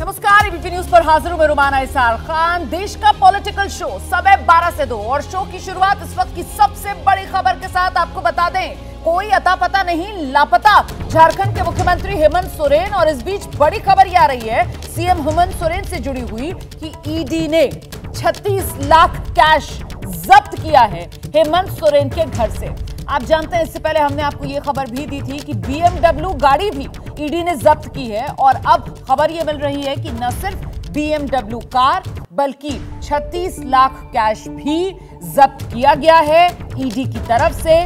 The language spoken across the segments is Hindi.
नमस्कार, एबीपी न्यूज पर हाजिर हूं मैं रुमाना इसार खान। देश का पॉलिटिकल शो समय 12 से 2 और शो की शुरुआत इस वक्त की सबसे बड़ी खबर के साथ। आपको बता दें, कोई अता पता नहीं, लापता झारखंड के मुख्यमंत्री हेमंत सोरेन। और इस बीच बड़ी खबर यह आ रही है सीएम हेमंत सोरेन से जुड़ी हुई कि ईडी ने 36 लाख कैश जब्त किया है हेमंत सोरेन के घर से। आप जानते हैं, इससे पहले हमने आपको यह खबर भी दी थी कि BMW गाड़ी भी ईडी ने जब्त की है। और अब खबर यह मिल रही है कि न सिर्फ BMW कार बल्कि 36 लाख कैश भी जब्त किया गया है ईडी की तरफ से।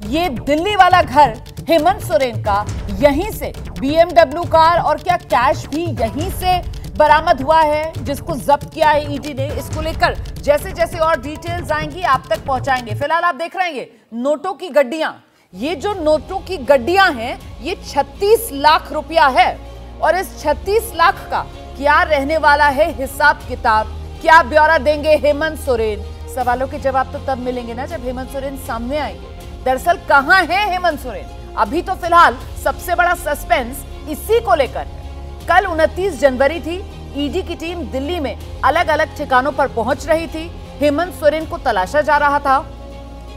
ये दिल्ली वाला घर हेमंत सोरेन का, यहीं से BMW कार और क्या कैश भी यहीं से बरामद हुआ है जिसको जब्त किया है ईडी ने। इसको लेकर जैसे जैसे और डिटेल्स आएंगी आप तक पहुंचाएंगे। फिलहाल आप देख रहे हैं नोटों की गड्डियां। ये जो नोटों की गड्डियां हैं ये 36 लाख रुपया है। और इस 36 लाख का क्या रहने वाला है हिसाब किताब, क्या ब्यौरा देंगे हेमंत सोरेन? सवालों के जवाब तो तब मिलेंगे ना जब हेमंत सोरेन सामने आएंगे। दरअसल कहां है हेमंत सोरेन? अभी तो फिलहाल सबसे बड़ा सस्पेंस इसी को लेकर है। कल 29 जनवरी थी। ईडी की टीम दिल्ली में अलग अलग ठिकानों पर पहुंच रही थी। हेमंत सोरेन को तलाशा जा रहा था,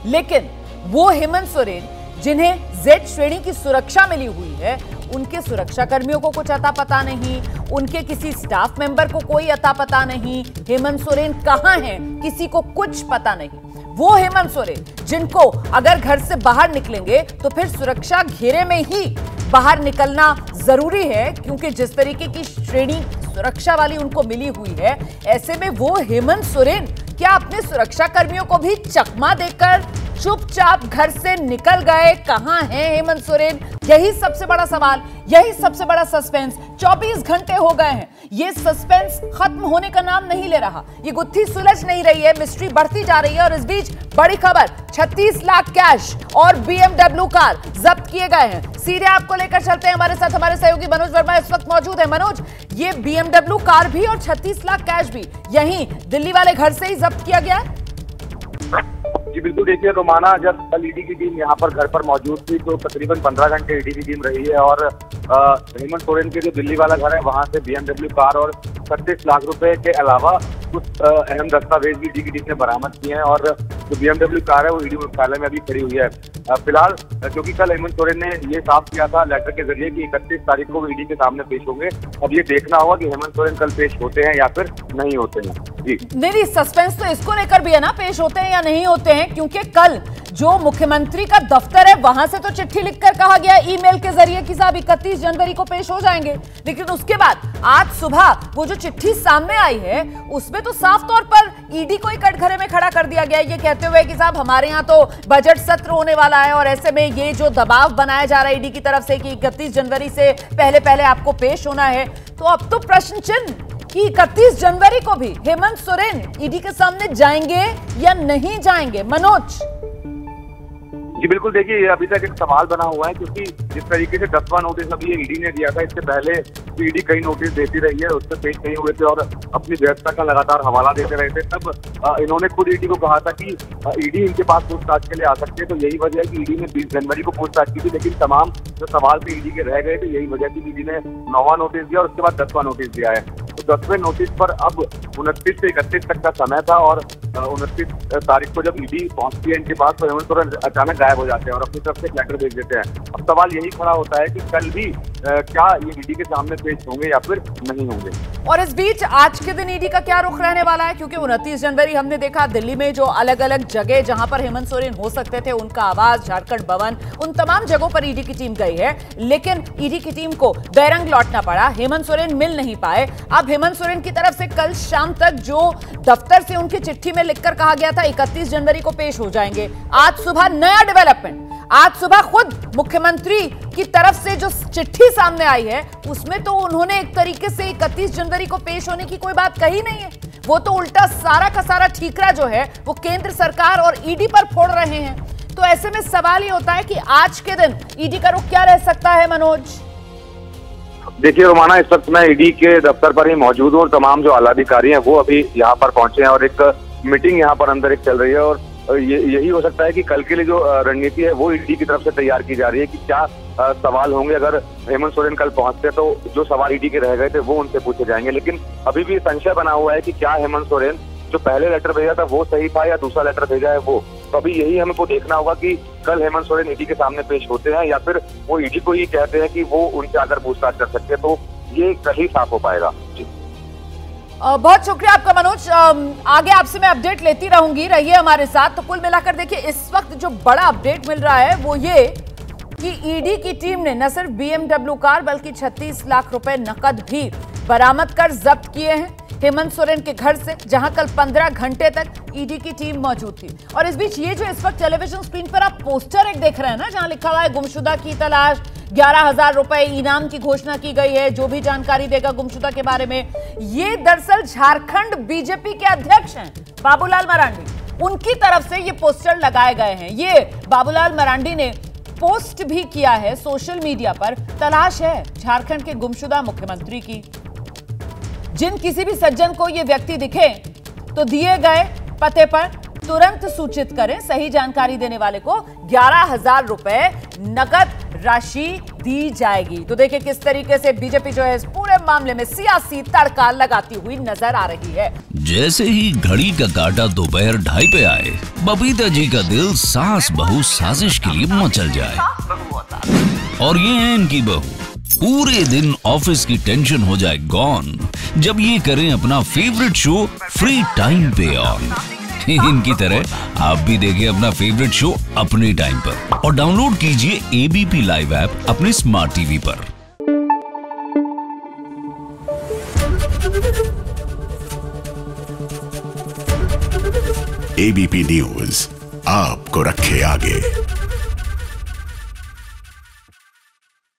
लेकिन वो हेमंत सोरेन जिन्हें Z श्रेणी की सुरक्षा मिली हुई है, उनके सुरक्षा कर्मियों को कुछ अता पता नहीं, उनके किसी स्टाफ मेंबर को कोई अता पता नहीं। हेमंत सोरेन कहां हैं किसी को कुछ पता नहीं। वो हेमंत सोरेन जिनको अगर घर से बाहर निकलेंगे तो फिर सुरक्षा घेरे में ही बाहर निकलना जरूरी है, क्योंकि जिस तरीके की श्रेणी सुरक्षा वाली उनको मिली हुई है, ऐसे में वो हेमंत सोरेन क्या अपने सुरक्षा कर्मियों को भी चकमा देकर चुपचाप घर से निकल गए? कहां हैं हेमंत सोरेन? यही सबसे बड़ा सवाल, यही सबसे बड़ा सस्पेंस। 24 घंटे हो गए हैं, ये सस्पेंस खत्म होने का नाम नहीं ले रहा। ये गुत्थी सुलझ नहीं रही है, मिस्ट्री बढ़ती जा रही है। और इस बीच बड़ी खबर, 36 लाख कैश और BMW कार जब्त किए गए हैं। सीधे आपको लेकर चलते हैं, हमारे साथ हमारे सहयोगी मनोज वर्मा इस वक्त मौजूद है। मनोज, ये BMW कार भी और 36 लाख कैश भी यहीं दिल्ली वाले घर से ही जब्त किया गया है? जी बिल्कुल, देखिए रोमाना, जब कल ईडी की टीम यहाँ पर घर पर मौजूद थी तो तकरीबन 15 घंटे ईडी की टीम रही है। और हेमंत सोरेन के जो दिल्ली वाला घर है वहाँ से BMW कार और 36 लाख रुपए के अलावा कुछ अहम दस्तावेज भी ईडी की टीम ने बरामद किए हैं। और जो BMW कार है वो ईडी मुख्यालय में अभी खड़ी हुई है फिलहाल, क्योंकि कल हेमंत सोरेन ने ये साफ किया था लेटर के जरिए कि 31 तारीख को ईडी के सामने पेश होंगे। अब ये देखना होगा कि हेमंत सोरेन कल पेश होते हैं या फिर नहीं होते हैं। जी नहीं, सस्पेंस तो इसको लेकर भी है ना, पेश होते हैं या नहीं होते हैं, क्योंकि कल जो मुख्यमंत्री का दफ्तर है वहां से तो चिट्ठी लिखकर कहा गया ईमेल के जरिए कि साहब 31 जनवरी को पेश हो जाएंगे। लेकिन उसके बाद आज सुबह वो जो चिट्ठी सामने आई है उसमें तो साफ तौर पर ईडी को ही कटघरे में खड़ा कर दिया गया है, ये कहते हुए कि साहब हमारे यहाँ तो बजट सत्र होने वाला है और ऐसे में ये जो दबाव बनाया जा रहा है ईडी की तरफ से कि 31 जनवरी से पहले पहले आपको पेश होना है। तो अब तो प्रश्न चिन्ह कि 31 जनवरी को भी हेमंत सोरेन ईडी के सामने जाएंगे या नहीं जाएंगे। मनोज जी बिल्कुल, देखिए ये अभी तक एक सवाल बना हुआ है, क्योंकि जिस तरीके से 10वां नोटिस अभी ये ईडी ने दिया था, इससे पहले ईडी कई नोटिस देती रही है, उससे पेश नहीं हुए थे और अपनी व्यवस्था का लगातार हवाला देते रहे थे। तब इन्होंने खुद ईडी को कहा था कि ईडी इनके पास पूछताछ के लिए आ सकती है। तो यही वजह है कि ईडी ने 20 जनवरी को पूछताछ की थी, लेकिन तमाम जो सवाल थे ईडी के रह गए थे। यही वजह थी ईडी ने 9वां नोटिस दिया और उसके बाद 10वां नोटिस दिया है। तो 10वें नोटिस पर अब 29 से 31 तक का समय था और 29 तारीख को जब ईडी पहुंचती है इनके पास तो हेमंत सोरेन अचानक गायब हो जाते हैं और अपनी तरफ से एक लेटर भेज देते हैं। अब सवाल यही खड़ा होता है कि कल भी क्या ये ईडी के सामने पेश होंगे या फिर नहीं होंगे। और इस बीच आज के दिन ईडी का क्या रुख रहने वाला है, क्योंकि 29 जनवरी हमने देखा दिल्ली में जो अलग अलग जगह जहां पर हेमंत सोरेन हो सकते थे, उनका आवास, झारखंड भवन, उन तमाम जगहों पर ईडी की टीम गई है। लेकिन ईडी की टीम को बैरंग लौटना पड़ा, हेमंत सोरेन मिल नहीं पाए। अब हेमंत सोरेन की तरफ से कल शाम तक जो दफ्तर से उनकी चिट्ठी में लिखकर कहा गया था 31 जनवरी को पेश हो जाएंगे, आज सुबह नया डेवलपमेंट। आज सुबह खुद मुख्यमंत्री की तरफ से जो चिट्ठी सामने आई है उसमें तो उन्होंने एक तरीके से 31 जनवरी को पेश होने की कोई बात कही नहीं है। वो तो उल्टा सारा का सारा ठीकरा जो है वो केंद्र सरकार और ईडी पर फोड़ रहे हैं। तो ऐसे में सवाल ये होता है कि आज के दिन ईडी का रुख क्या रह सकता है? मनोज देखिए रोमाना, इस वक्त मैं ईडी के दफ्तर पर ही मौजूद हूँ और तमाम जो आला अधिकारी हैं वो अभी यहाँ पर पहुंचे हैं और एक मीटिंग यहाँ पर अंदर एक चल रही है। और यही हो सकता है कि कल के लिए जो रणनीति है वो ईडी की तरफ से तैयार की जा रही है कि क्या सवाल होंगे। अगर हेमंत सोरेन कल पहुंचते तो जो सवाल ईडी के रह गए थे वो उनसे पूछे जाएंगे। लेकिन अभी भी संशय बना हुआ है कि क्या हेमंत सोरेन जो पहले लेटर भेजा था वो सही था या दूसरा लेटर भेजा है वो। तो अभी यही हमको देखना होगा कि कल हेमंत सोरेन ईडी के सामने पेश होते हैं या फिर वो ईडी को ही कहते हैं कि वो उनसे अगर पूछताछ कर सकते हैं, तो ये कल ही साफ हो पाएगा। जी बहुत शुक्रिया आपका मनोज। आगे आपसे मैं अपडेट लेती रहूंगी, रहिए हमारे साथ। तो कुल मिलाकर देखिए, इस वक्त जो बड़ा अपडेट मिल रहा है वो ये कि ईडी की टीम ने न सिर्फ BMW कार बल्कि 36 लाख रुपए नकद भी बरामद कर जब्त किए हैं हेमंत सोरेन के घर से, जहां कल 15 घंटे तक ईडी की टीम मौजूद थी। और इस बीच ये जो इस वक्त टेलीविजन स्क्रीन पर आप पोस्टर एक देख रहे हैं ना, जहां लिखा हुआ है गुमशुदा की तलाश, 11,000 रुपए इनाम की घोषणा की गई है, जो भी जानकारी देगा गुमशुदा के बारे में। ये दरअसल झारखंड बीजेपी के अध्यक्ष हैं बाबूलाल मरांडी, उनकी तरफ से ये पोस्टर लगाए गए हैं। ये बाबूलाल मरांडी ने पोस्ट भी किया है सोशल मीडिया पर, तलाश है झारखंड के गुमशुदा मुख्यमंत्री की। जिन किसी भी सज्जन को ये व्यक्ति दिखे तो दिए गए पते पर तुरंत सूचित करें। सही जानकारी देने वाले को 11,000 रुपए नकद राशि दी जाएगी। तो देखिए किस तरीके से बीजेपी जो है इस पूरे मामले में सियासी तड़का लगाती हुई नजर आ रही है। जैसे ही घड़ी का काटा दोपहर 2:30 पे आए, बबीता जी का दिल सास बहू साजिश के लिए मचल जाए। और ये है इनकी बहू, पूरे दिन ऑफिस की टेंशन हो जाए गॉन जब ये करें अपना फेवरेट शो फ्री टाइम पे ऑन। इनकी तरह आप भी देखिए अपना फेवरेट शो अपने टाइम पर और डाउनलोड कीजिए ABP लाइव ऐप अपने स्मार्ट टीवी पर। ABP न्यूज आपको रखे आगे।